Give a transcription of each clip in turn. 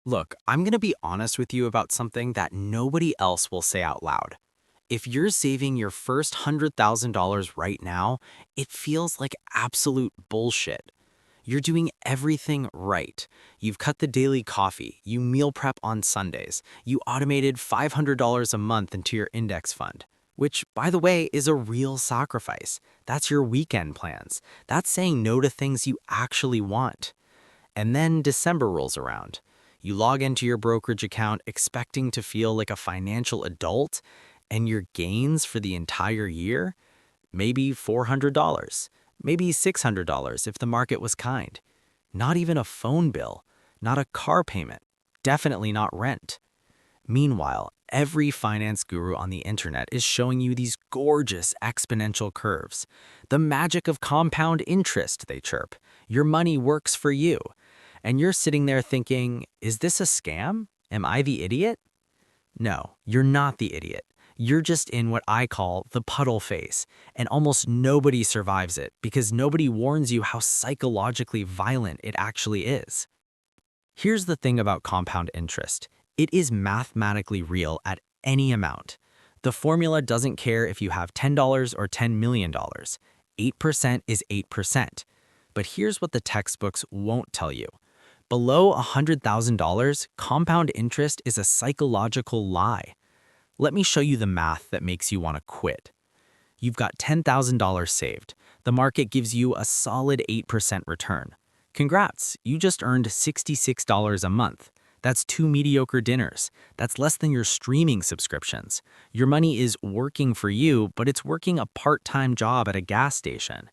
Look, I'm going to be honest with you about something that nobody else will say out loud. If you're saving your first $100,000 right now, it feels like absolute bullshit. You're doing everything right. You've cut the daily coffee, you meal prep on Sundays, you automated $500 a month into your index fund, which, by the way, is a real sacrifice. That's your weekend plans. That's saying no to things you actually want. And then December rolls around. You log into your brokerage account expecting to feel like a financial adult, and your gains for the entire year? Maybe $400, maybe $600 if the market was kind. Not even a phone bill, not a car payment, definitely not rent. Meanwhile, every finance guru on the internet is showing you these gorgeous exponential curves. The magic of compound interest, they chirp. Your money works for you. And you're sitting there thinking, is this a scam? Am I the idiot? No, you're not the idiot. You're just in what I call the puddle phase, and almost nobody survives it because nobody warns you how psychologically violent it actually is. Here's the thing about compound interest. It is mathematically real at any amount. The formula doesn't care if you have $10 or $10 million. 8% is 8%. But here's what the textbooks won't tell you. Below $100,000, compound interest is a psychological lie. Let me show you the math that makes you want to quit. You've got $10,000 saved. The market gives you a solid 8% return. Congrats, you just earned $66 a month. That's 2 mediocre dinners. That's less than your streaming subscriptions. Your money is working for you, but it's working a part-time job at a gas station.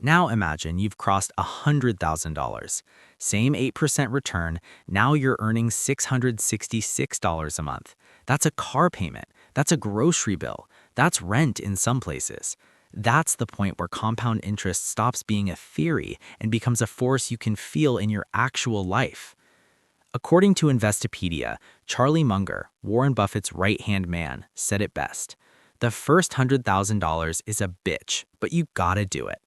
Now imagine you've crossed $100,000. Same 8% return, now you're earning $666 a month. That's a car payment, that's a grocery bill, that's rent in some places. That's the point where compound interest stops being a theory and becomes a force you can feel in your actual life. According to Investopedia, Charlie Munger, Warren Buffett's right-hand man, said it best. The first $100,000 is a bitch, but you gotta do it.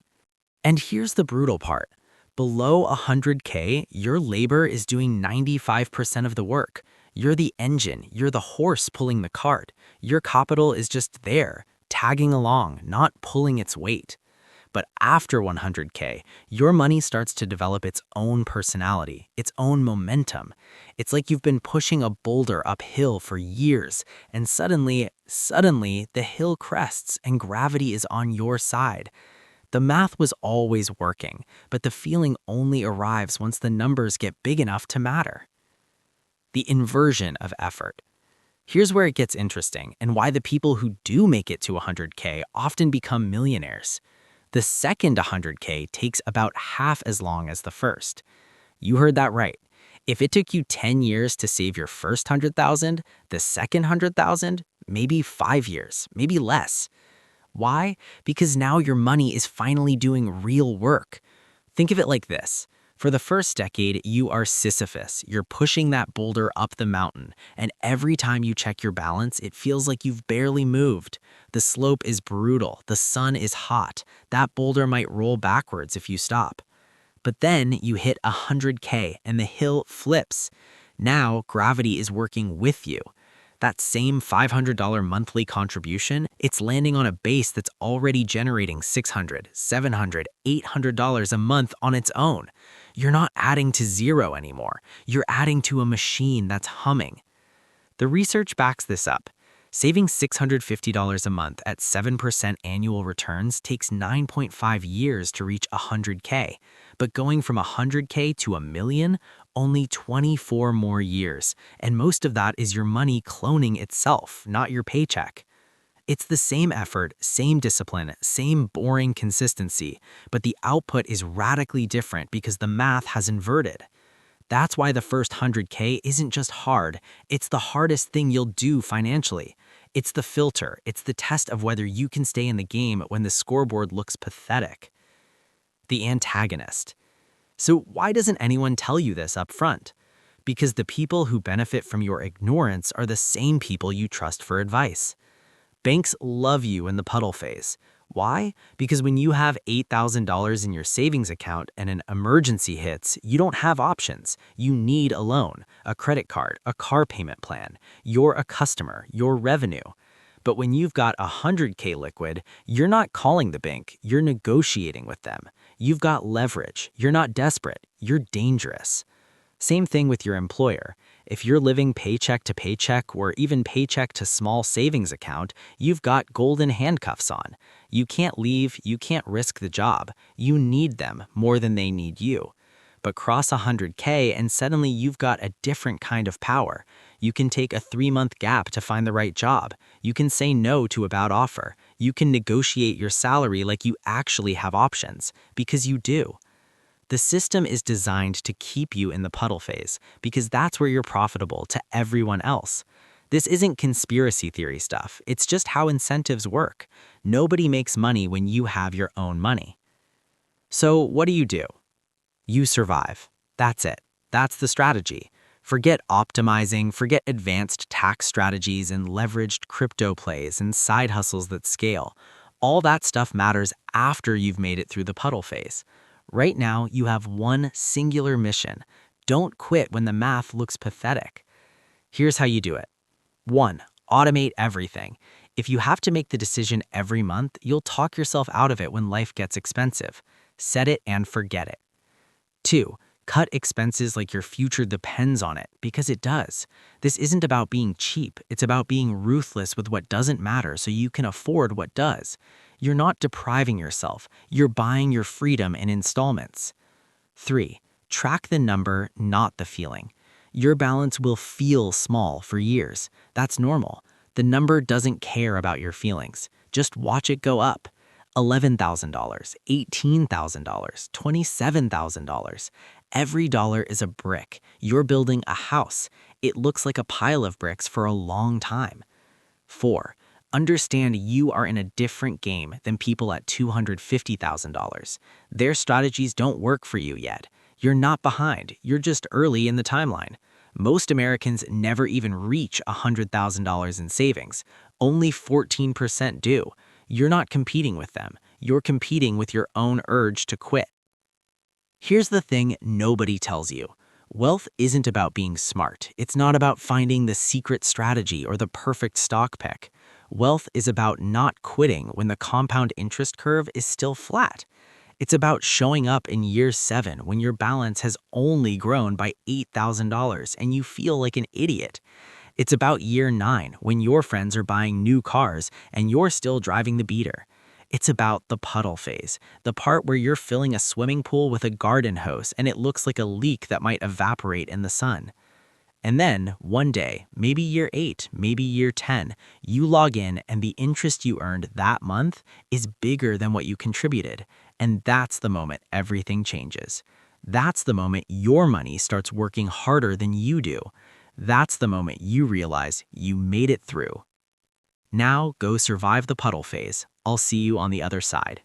And here's the brutal part. Below 100K, your labor is doing 95% of the work. You're the engine, you're the horse pulling the cart. Your capital is just there, tagging along, not pulling its weight. But after 100K, your money starts to develop its own personality, its own momentum. It's like you've been pushing a boulder uphill for years, and suddenly, the hill crests and gravity is on your side. The math was always working, but the feeling only arrives once the numbers get big enough to matter. The inversion of effort. Here's where it gets interesting and why the people who do make it to 100K often become millionaires. The second 100K takes about half as long as the first. You heard that right. If it took you 10 years to save your first 100,000, the second 100,000, maybe 5 years, maybe less. Why? Because now your money is finally doing real work. Think of it like this. For the first decade, you are Sisyphus. You're pushing that boulder up the mountain, and every time you check your balance, it feels like you've barely moved. The slope is brutal. The sun is hot. That boulder might roll backwards if you stop. But then you hit 100K and the hill flips. Now gravity is working with you. That same $500 monthly contribution, it's landing on a base that's already generating $600, $700, $800 a month on its own. You're not adding to zero anymore. You're adding to a machine that's humming. The research backs this up. Saving $650 a month at 7% annual returns takes 9.5 years to reach 100K, but going from 100K to a million, only 24 more years, and most of that is your money cloning itself, not your paycheck. It's the same effort, same discipline, same boring consistency, but the output is radically different because the math has inverted. That's why the first 100K isn't just hard, it's the hardest thing you'll do financially. It's the filter, it's the test of whether you can stay in the game when the scoreboard looks pathetic. The antagonist. So why doesn't anyone tell you this up front? Because the people who benefit from your ignorance are the same people you trust for advice. Banks love you in the puddle phase. Why? Because when you have $8,000 in your savings account and an emergency hits, you don't have options. You need a loan, a credit card, a car payment plan. You're a customer, your revenue. But when you've got 100K liquid, you're not calling the bank, you're negotiating with them. You've got leverage, you're not desperate, you're dangerous. Same thing with your employer. If you're living paycheck to paycheck or even paycheck to small savings account, you've got golden handcuffs on. You can't leave, you can't risk the job. You need them more than they need you. But cross 100K and suddenly you've got a different kind of power. You can take a 3-month gap to find the right job. You can say no to a bad offer. You can negotiate your salary like you actually have options, because you do. The system is designed to keep you in the puddle phase because that's where you're profitable to everyone else. This isn't conspiracy theory stuff, it's just how incentives work. Nobody makes money when you have your own money. So what do? You survive. That's it. That's the strategy. Forget optimizing, forget advanced tax strategies and leveraged crypto plays and side hustles that scale. All that stuff matters after you've made it through the puddle phase. Right now, you have one singular mission. Don't quit when the math looks pathetic. Here's how you do it. 1. Automate everything. If you have to make the decision every month, you'll talk yourself out of it when life gets expensive. Set it and forget it. 2. Cut expenses like your future depends on it, because it does. This isn't about being cheap, it's about being ruthless with what doesn't matter so you can afford what does. You're not depriving yourself, you're buying your freedom in installments. 3. Track the number, not the feeling. Your balance will feel small for years. That's normal. The number doesn't care about your feelings. Just watch it go up. $11,000, $18,000, $27,000. Every dollar is a brick. You're building a house. It looks like a pile of bricks for a long time. 4. Understand you are in a different game than people at $250,000. Their strategies don't work for you yet. You're not behind, you're just early in the timeline. Most Americans never even reach $100,000 in savings. Only 14% do. You're not competing with them. You're competing with your own urge to quit. Here's the thing nobody tells you. Wealth isn't about being smart. It's not about finding the secret strategy or the perfect stock pick. Wealth is about not quitting when the compound interest curve is still flat. It's about showing up in year 7 when your balance has only grown by $8,000 and you feel like an idiot. It's about year 9 when your friends are buying new cars and you're still driving the beater. It's about the puddle phase, the part where you're filling a swimming pool with a garden hose and it looks like a leak that might evaporate in the sun. And then, one day, maybe year 8, maybe year 10, you log in and the interest you earned that month is bigger than what you contributed. And that's the moment everything changes. That's the moment your money starts working harder than you do. That's the moment you realize you made it through. Now go survive the puddle phase. I'll see you on the other side.